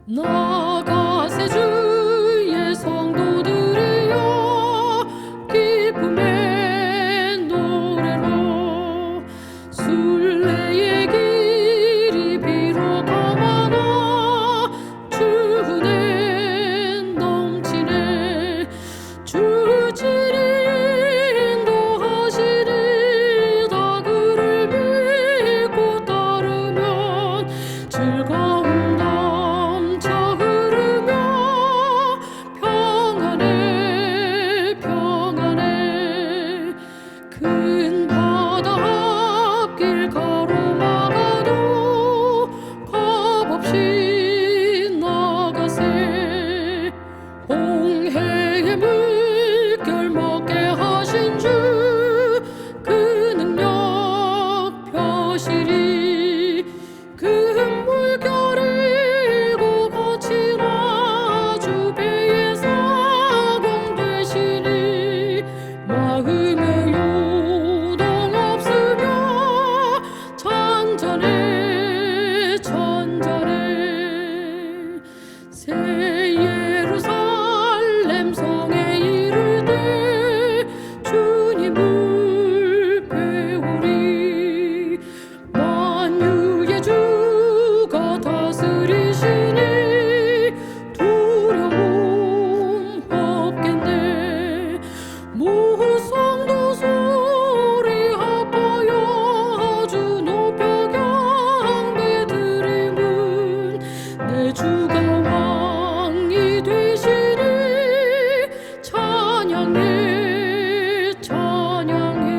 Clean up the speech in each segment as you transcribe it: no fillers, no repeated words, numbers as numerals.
나가세 주의 성도들이여 기쁨의 노래로 순례의 길이 비록 험하나 주 은혜 넘치네. 주 친히 인도하시니 다 그를 믿고 따르면 즐거움 넘쳐 흐르며 평안해 평안해. 큰 바다 앞길 가로막아도 겁없이 나가세. 홍해의 물결 먹게 하신 주 그 능력 펴시리. 그 물결이고 거치나 주 배에서 공되시니. 마음에 요동 없으며 잔잔해 잔잔해. 새 예루살렘 성에 이를 때 주님을 배우리. 만유의 주가 다스리시니 두려움 없겠네. 무성도 소리 아파여 주 높여 경배 드림은 내 주가 왕이 되시니 찬양해 찬양해.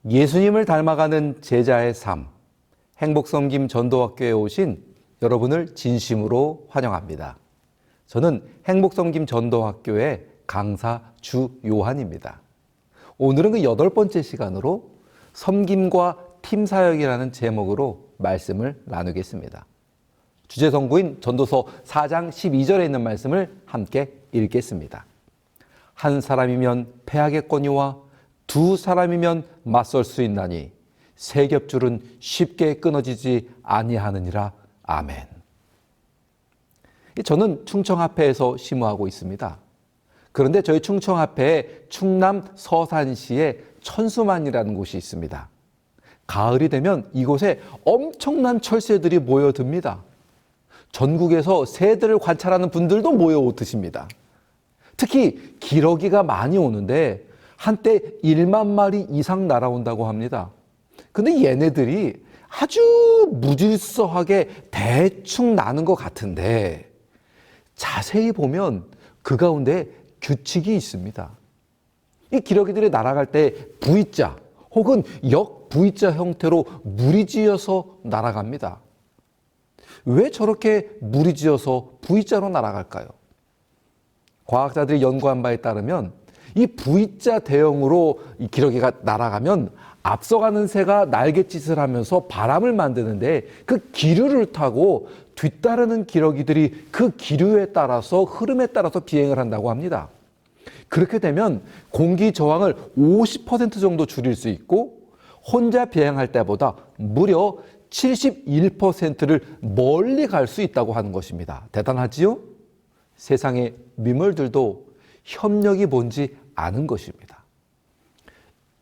예수님을 닮아가는 제자의 삶, 행복섬김 전도학교에 오신 여러분을 진심으로 환영합니다. 저는 행복섬김 전도학교의 강사 주요한입니다. 오늘은 그 8번째 시간으로 섬김과 팀사역이라는 제목으로 말씀을 나누겠습니다. 주제 성구인 전도서 4장 12절에 있는 말씀을 함께 읽겠습니다. 한 사람이면 패하겠거니와 두 사람이면 맞설 수 있나니 세 겹줄은 쉽게 끊어지지 아니하느니라. 아멘. 저는 충청합회에서 심우하고 있습니다. 그런데 저희 충청합회에 충남 서산시에 천수만이라는 곳이 있습니다. 가을이 되면 이곳에 엄청난 철새들이 모여듭니다. 전국에서 새들을 관찰하는 분들도 모여드십니다. 특히 기러기가 많이 오는데 한때 1만 마리 이상 날아온다고 합니다. 근데 얘네들이 아주 무질서하게 대충 나는 것 같은데 자세히 보면 그 가운데 규칙이 있습니다. 이 기러기들이 날아갈 때 V자 혹은 역 V자 형태로 무리지어서 날아갑니다. 왜 저렇게 무리지어서 V자로 날아갈까요? 과학자들이 연구한 바에 따르면 이 V자 대형으로 이 기러기가 날아가면 앞서가는 새가 날갯짓을 하면서 바람을 만드는데 그 기류를 타고 뒤따르는 기러기들이 그 기류에 따라서 흐름에 따라서 비행을 한다고 합니다. 그렇게 되면 공기 저항을 50% 정도 줄일 수 있고 혼자 비행할 때보다 무려 71%를 멀리 갈 수 있다고 하는 것입니다. 대단하지요? 세상의 미물들도 협력이 뭔지 아는 것입니다.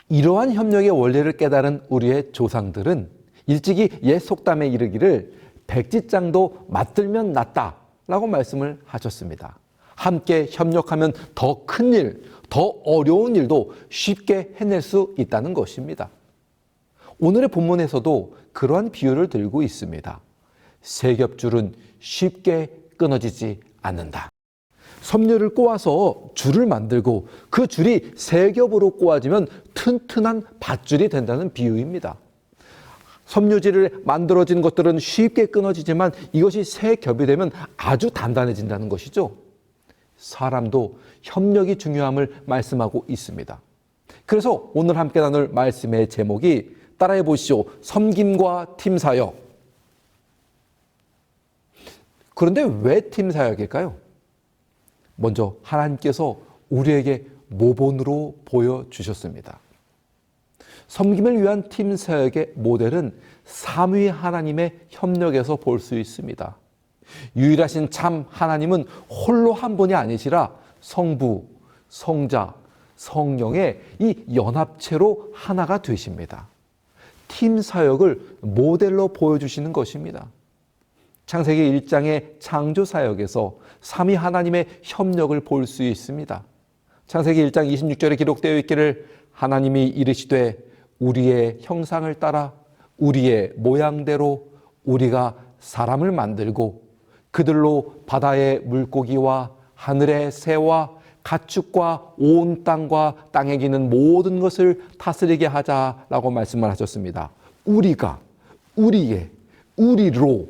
이러한 협력의 원리를 깨달은 우리의 조상들은 일찍이 옛 속담에 이르기를 백지장도 맞들면 낫다라고 말씀을 하셨습니다. 함께 협력하면 더 큰 일, 더 어려운 일도 쉽게 해낼 수 있다는 것입니다. 오늘의 본문에서도 그러한 비유를 들고 있습니다. 세 겹줄은 쉽게 끊어지지 않는다. 섬유를 꼬아서 줄을 만들고 그 줄이 세 겹으로 꼬아지면 튼튼한 밧줄이 된다는 비유입니다. 섬유질을 만들어진 것들은 쉽게 끊어지지만 이것이 세 겹이 되면 아주 단단해진다는 것이죠. 사람도 협력이 중요함을 말씀하고 있습니다. 그래서 오늘 함께 나눌 말씀의 제목이 따라해 보시죠. 섬김과 팀사역. 그런데 왜 팀사역일까요? 먼저 하나님께서 우리에게 모본으로 보여주셨습니다. 섬김을 위한 팀사역의 모델은 삼위 하나님의 협력에서 볼 수 있습니다. 유일하신 참 하나님은 홀로 한 분이 아니시라 성부, 성자, 성령의 이 연합체로 하나가 되십니다. 팀사역을 모델로 보여주시는 것입니다. 창세기 1장의 창조사역에서 삼위 하나님의 협력을 볼 수 있습니다. 창세기 1장 26절에 기록되어 있기를 하나님이 이르시되 우리의 형상을 따라 우리의 모양대로 우리가 사람을 만들고 그들로 바다의 물고기와 하늘의 새와 가축과 온 땅과 땅에 기는 모든 것을 다스리게 하자라고 말씀을 하셨습니다. 우리가, 우리의, 우리로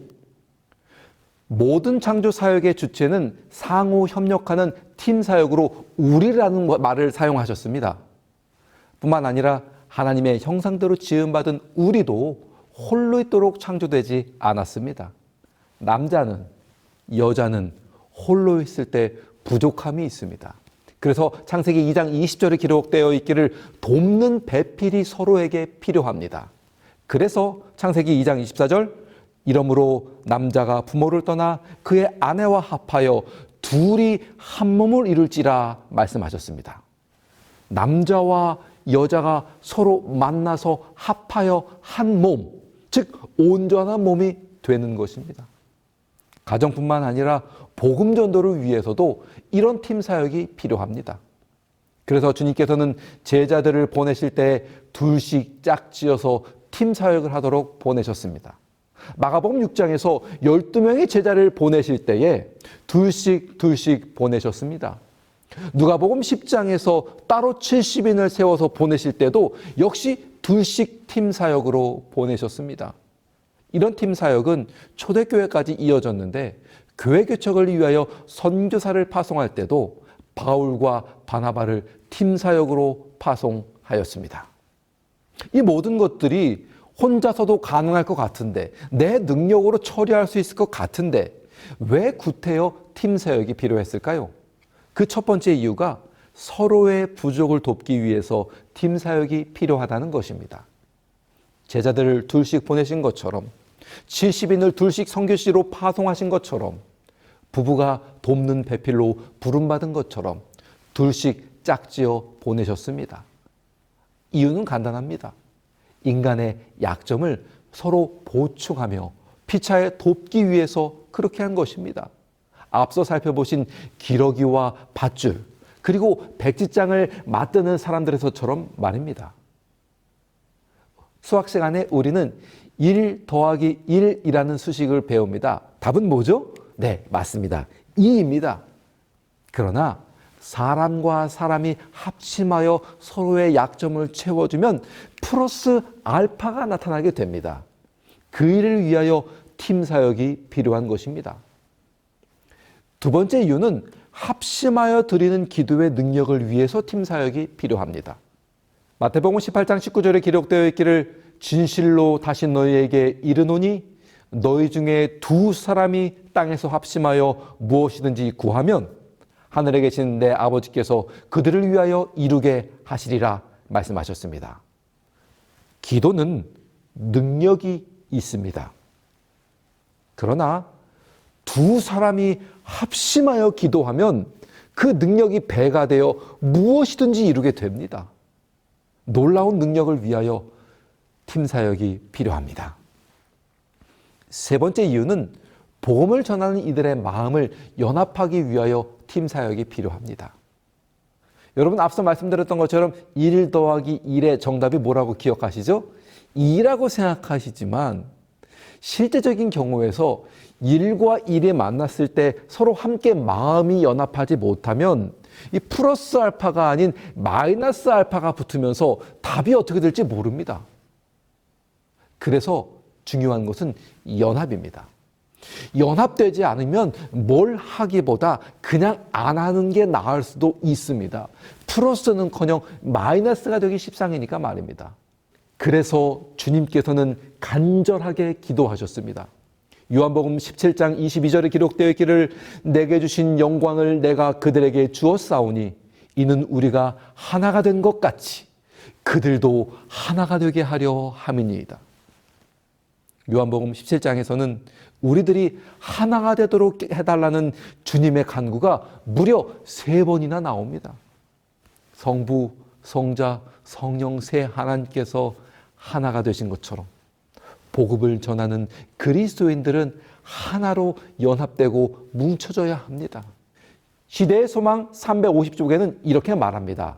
모든 창조 사역의 주체는 상호 협력하는 팀 사역으로 우리라는 말을 사용하셨습니다. 뿐만 아니라 하나님의 형상대로 지음받은 우리도 홀로 있도록 창조되지 않았습니다. 남자는, 여자는 홀로 있을 때 부족함이 있습니다. 그래서 창세기 2장 20절에 기록되어 있기를 돕는 배필이 서로에게 필요합니다. 그래서 창세기 2장 24절 이러므로 남자가 부모를 떠나 그의 아내와 합하여 둘이 한 몸을 이룰지라 말씀하셨습니다. 남자와 여자가 서로 만나서 합하여 한 몸, 즉 온전한 몸이 되는 것입니다. 가정뿐만 아니라 복음 전도를 위해서도 이런 팀 사역이 필요합니다. 그래서 주님께서는 제자들을 보내실 때 둘씩 짝지어서 팀 사역을 하도록 보내셨습니다. 마가복음 6장에서 12명의 제자를 보내실 때에 둘씩 보내셨습니다. 누가복음 10장에서 따로 70인을 세워서 보내실 때도 역시 둘씩 팀 사역으로 보내셨습니다. 이런 팀 사역은 초대교회까지 이어졌는데 교회 개척을 위하여 선교사를 파송할 때도 바울과 바나바를 팀 사역으로 파송하였습니다. 이 모든 것들이 혼자서도 가능할 것 같은데 내 능력으로 처리할 수 있을 것 같은데 왜 구태여 팀 사역이 필요했을까요? 그 첫 번째 이유가 서로의 부족을 돕기 위해서 팀 사역이 필요하다는 것입니다. 제자들을 둘씩 보내신 것처럼 70인을 둘씩 선교시로 파송하신 것처럼 부부가 돕는 배필로 부름받은 것처럼 둘씩 짝지어 보내셨습니다. 이유는 간단합니다. 인간의 약점을 서로 보충하며 피차에 돕기 위해서 그렇게 한 것입니다. 앞서 살펴보신 기러기와 밧줄, 그리고 백지장을 맞드는 사람들에서처럼 말입니다. 수학 시간에 우리는 1 더하기 1이라는 수식을 배웁니다. 답은 뭐죠? 네, 맞습니다. 2입니다. 그러나 사람과 사람이 합심하여 서로의 약점을 채워주면 플러스 알파가 나타나게 됩니다. 그 일을 위하여 팀 사역이 필요한 것입니다. 두 번째 이유는 합심하여 드리는 기도의 능력을 위해서 팀 사역이 필요합니다. 마태복음 18장 19절에 기록되어 있기를 진실로 다시 너희에게 이르노니 너희 중에 두 사람이 땅에서 합심하여 무엇이든지 구하면 하늘에 계신 내 아버지께서 그들을 위하여 이루게 하시리라 말씀하셨습니다. 기도는 능력이 있습니다. 그러나 두 사람이 합심하여 기도하면 그 능력이 배가 되어 무엇이든지 이루게 됩니다. 놀라운 능력을 위하여 팀 사역이 필요합니다. 세 번째 이유는 복음을 전하는 이들의 마음을 연합하기 위하여 팀 사역이 필요합니다. 여러분 앞서 말씀드렸던 것처럼 1 더하기 1의 정답이 뭐라고 기억하시죠? 2라고 생각하시지만 실제적인 경우에서 1과 1이 만났을 때 서로 함께 마음이 연합하지 못하면 이 플러스 알파가 아닌 마이너스 알파가 붙으면서 답이 어떻게 될지 모릅니다. 그래서 중요한 것은 연합입니다. 연합되지 않으면 뭘 하기보다 그냥 안 하는 게 나을 수도 있습니다. 플러스는커녕 마이너스가 되기 십상이니까 말입니다. 그래서 주님께서는 간절하게 기도하셨습니다. 요한복음 17장 22절에 기록되어 있기를 내게 주신 영광을 내가 그들에게 주었사오니 이는 우리가 하나가 된 것 같이 그들도 하나가 되게 하려 함이니이다. 요한복음 17장에서는 우리들이 하나가 되도록 해달라는 주님의 간구가 무려 3번이나 나옵니다. 성부, 성자, 성령 세 하나님께서 하나가 되신 것처럼 복음을 전하는 그리스도인들은 하나로 연합되고 뭉쳐져야 합니다. 시대의 소망 350쪽에는 이렇게 말합니다.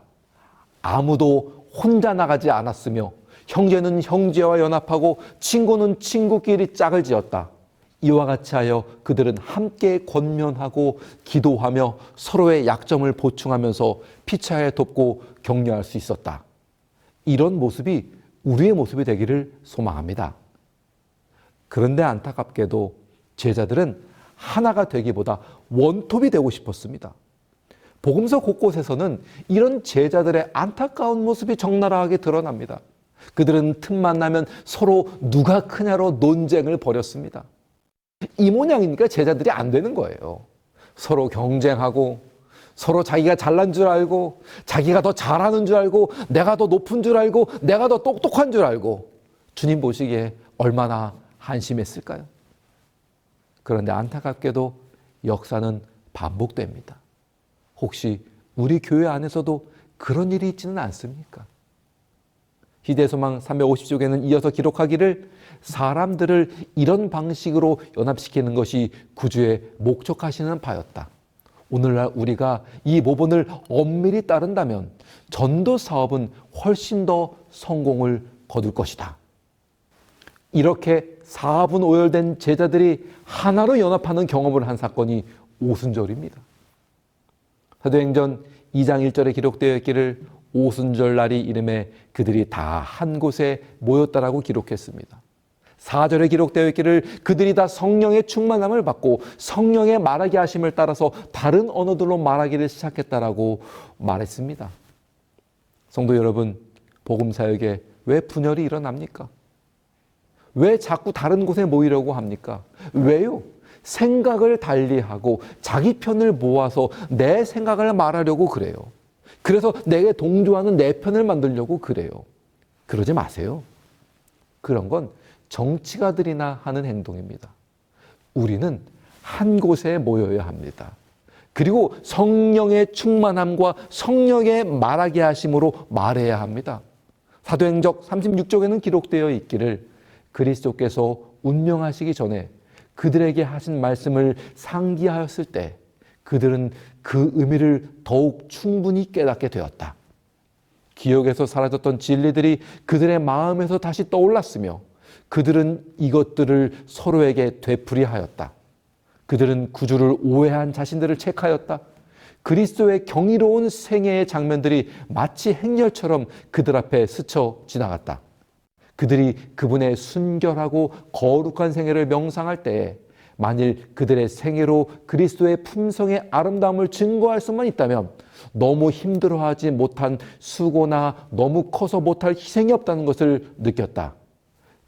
아무도 혼자 나가지 않았으며 형제는 형제와 연합하고 친구는 친구끼리 짝을 지었다. 이와 같이 하여 그들은 함께 권면하고 기도하며 서로의 약점을 보충하면서 피차에 돕고 격려할 수 있었다. 이런 모습이 우리의 모습이 되기를 소망합니다. 그런데 안타깝게도 제자들은 하나가 되기보다 원톱이 되고 싶었습니다. 복음서 곳곳에서는 이런 제자들의 안타까운 모습이 적나라하게 드러납니다. 그들은 틈만 나면 서로 누가 크냐로 논쟁을 벌였습니다. 이 모양이니까 제자들이 안 되는 거예요. 서로 경쟁하고 서로 자기가 잘난 줄 알고 자기가 더 잘하는 줄 알고 내가 더 높은 줄 알고 내가 더 똑똑한 줄 알고 주님 보시기에 얼마나 한심했을까요? 그런데 안타깝게도 역사는 반복됩니다. 혹시 우리 교회 안에서도 그런 일이 있지는 않습니까? 희대소망 350쪽에는 이어서 기록하기를 사람들을 이런 방식으로 연합시키는 것이 구주의 목적하시는 바였다. 오늘날 우리가 이 모본을 엄밀히 따른다면 전도 사업은 훨씬 더 성공을 거둘 것이다. 이렇게 4분 오열된 제자들이 하나로 연합하는 경험을 한 사건이 오순절입니다. 사도행전 2장 1절에 기록되어 있기를 오순절 날이 이름에 그들이 다 한 곳에 모였다라고 기록했습니다. 4절에 기록되어 있기를 그들이 다 성령의 충만함을 받고 성령의 말하게 하심을 따라서 다른 언어들로 말하기를 시작했다라고 말했습니다. 성도 여러분, 복음 사역에 왜 분열이 일어납니까? 왜 자꾸 다른 곳에 모이려고 합니까? 왜요? 생각을 달리하고 자기 편을 모아서 내 생각을 말하려고 그래요. 그래서 내게 동조하는 내 편을 만들려고 그래요. 그러지 마세요. 그런 건 정치가들이나 하는 행동입니다. 우리는 한 곳에 모여야 합니다. 그리고 성령의 충만함과 성령의 말하게 하심으로 말해야 합니다. 사도행전 36쪽에는 기록되어 있기를 그리스도께서 운명하시기 전에 그들에게 하신 말씀을 상기하였을 때 그들은 그 의미를 더욱 충분히 깨닫게 되었다. 기억에서 사라졌던 진리들이 그들의 마음에서 다시 떠올랐으며 그들은 이것들을 서로에게 되풀이하였다. 그들은 구주를 오해한 자신들을 체크하였다. 그리스도의 경이로운 생애의 장면들이 마치 행렬처럼 그들 앞에 스쳐 지나갔다. 그들이 그분의 순결하고 거룩한 생애를 명상할 때에 만일 그들의 생애로 그리스도의 품성의 아름다움을 증거할 수만 있다면 너무 힘들어하지 못한 수고나 너무 커서 못할 희생이 없다는 것을 느꼈다.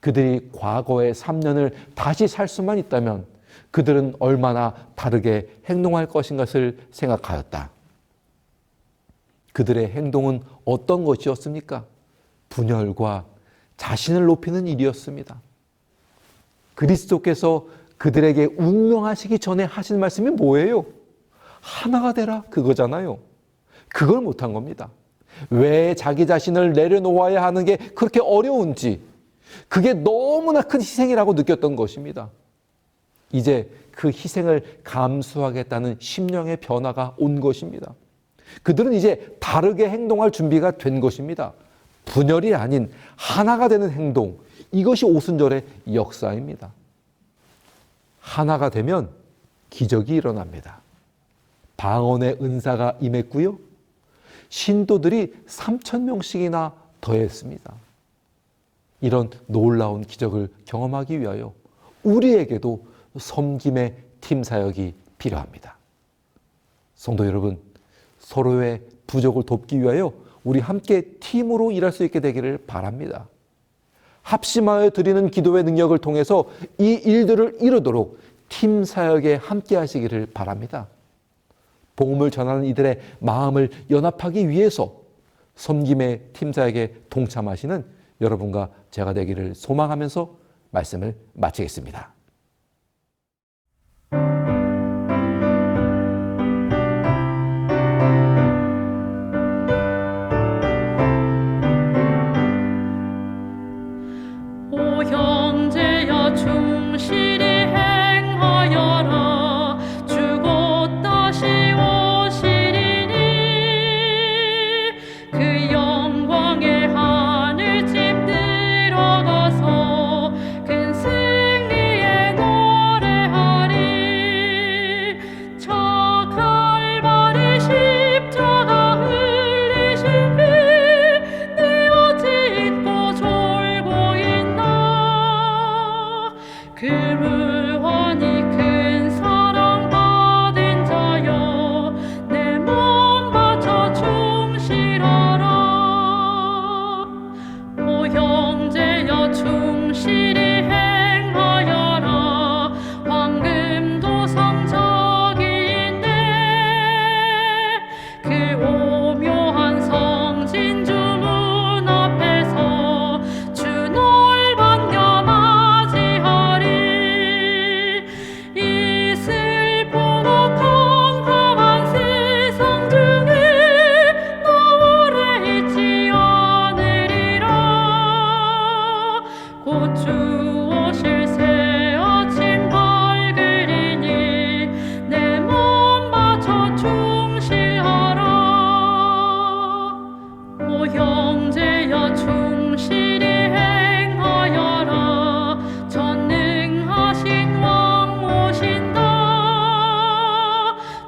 그들이 과거의 3년을 다시 살 수만 있다면 그들은 얼마나 다르게 행동할 것인 것을 생각하였다. 그들의 행동은 어떤 것이었습니까? 분열과 자신을 높이는 일이었습니다. 그리스도께서 그들에게 운명하시기 전에 하신 말씀이 뭐예요? 하나가 되라, 그거잖아요. 그걸 못한 겁니다. 왜 자기 자신을 내려놓아야 하는 게 그렇게 어려운지, 그게 너무나 큰 희생이라고 느꼈던 것입니다. 이제 그 희생을 감수하겠다는 심령의 변화가 온 것입니다. 그들은 이제 다르게 행동할 준비가 된 것입니다. 분열이 아닌 하나가 되는 행동, 이것이 오순절의 역사입니다. 하나가 되면 기적이 일어납니다. 방언의 은사가 임했고요. 신도들이 3,000명씩이나 더했습니다. 이런 놀라운 기적을 경험하기 위하여 우리에게도 섬김의 팀 사역이 필요합니다. 성도 여러분, 서로의 부족을 돕기 위하여 우리 함께 팀으로 일할 수 있게 되기를 바랍니다. 합심하여 드리는 기도의 능력을 통해서 이 일들을 이루도록 팀 사역에 함께 하시기를 바랍니다. 복음을 전하는 이들의 마음을 연합하기 위해서 섬김의 팀 사역에 동참하시는 여러분과 제가 되기를 소망하면서 말씀을 마치겠습니다. 오 형제여 충실히 행하여라. 주 곧 다시 오시리니 그 영광의 하늘집 들어가서 큰 승리에 노래하리. 저 칼바리 십자가 흘리신 피 내 어찌 잊고 졸고 있나. 그 무한히 큰 사랑 받은 자여 내 몸 바쳐 충실하라. 오 형제여 충실히 행하여라. 황금도 성적인데 그 오묘한 성진주 문 앞에서 주 널 반겨 맞이하리. 이 슬프고 캄캄한 세상 중에 나 오래 있지 않으리라. 곧 주 오실 새 아침 밝으리니 내 몸 바쳐 충실하라. 오 형제여 충실히 행하여라. 전능하신 왕 오신다.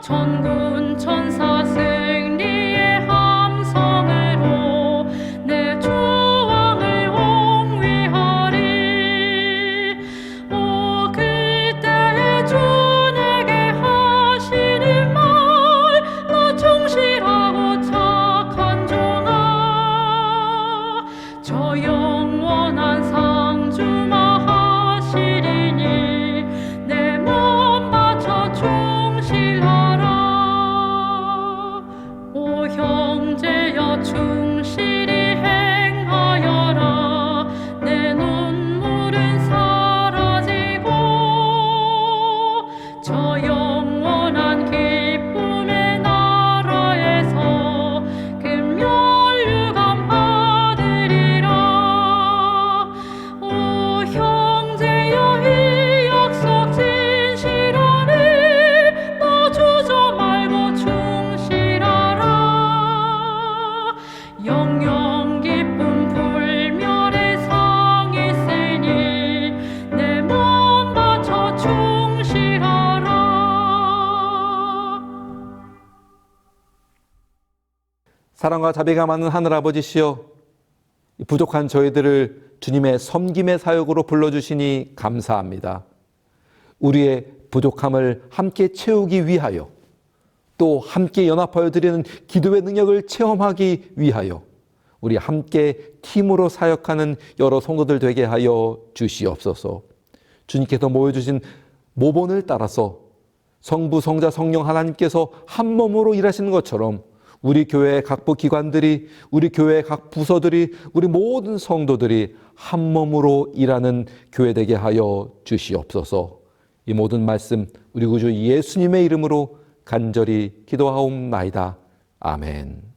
천군 천사 승리의 함성으로 내 주 왕을 홍위하리. 오 그때에 주 내게 하시는 말, 나 충실하고 착한 종아. 저 영원한 상주마 하시리니 내 몸 바쳐 충실하라. 오 형제여 충실히 행하여라. 내 눈물은 사라지고 저 영원한 기쁨의 나라에서 금면류관 받으리라. 오 형제여 이 약속 진실하니 나 주저 말 사랑과 자비가 많은 하늘아버지시여, 부족한 저희들을 주님의 섬김의 사역으로 불러주시니 감사합니다. 우리의 부족함을 함께 채우기 위하여, 또 함께 연합하여 드리는 기도의 능력을 체험하기 위하여 우리 함께 팀으로 사역하는 여러 성도들 되게 하여 주시옵소서. 주님께서 모여주신 모본을 따라서 성부, 성자, 성령 하나님께서 한 몸으로 일하시는 것처럼 우리 교회의 각 부기관들이, 우리 교회의 각 부서들이, 우리 모든 성도들이 한 몸으로 일하는 교회 되게 하여 주시옵소서. 이 모든 말씀 우리 구주 예수님의 이름으로 간절히 기도하옵나이다. 아멘.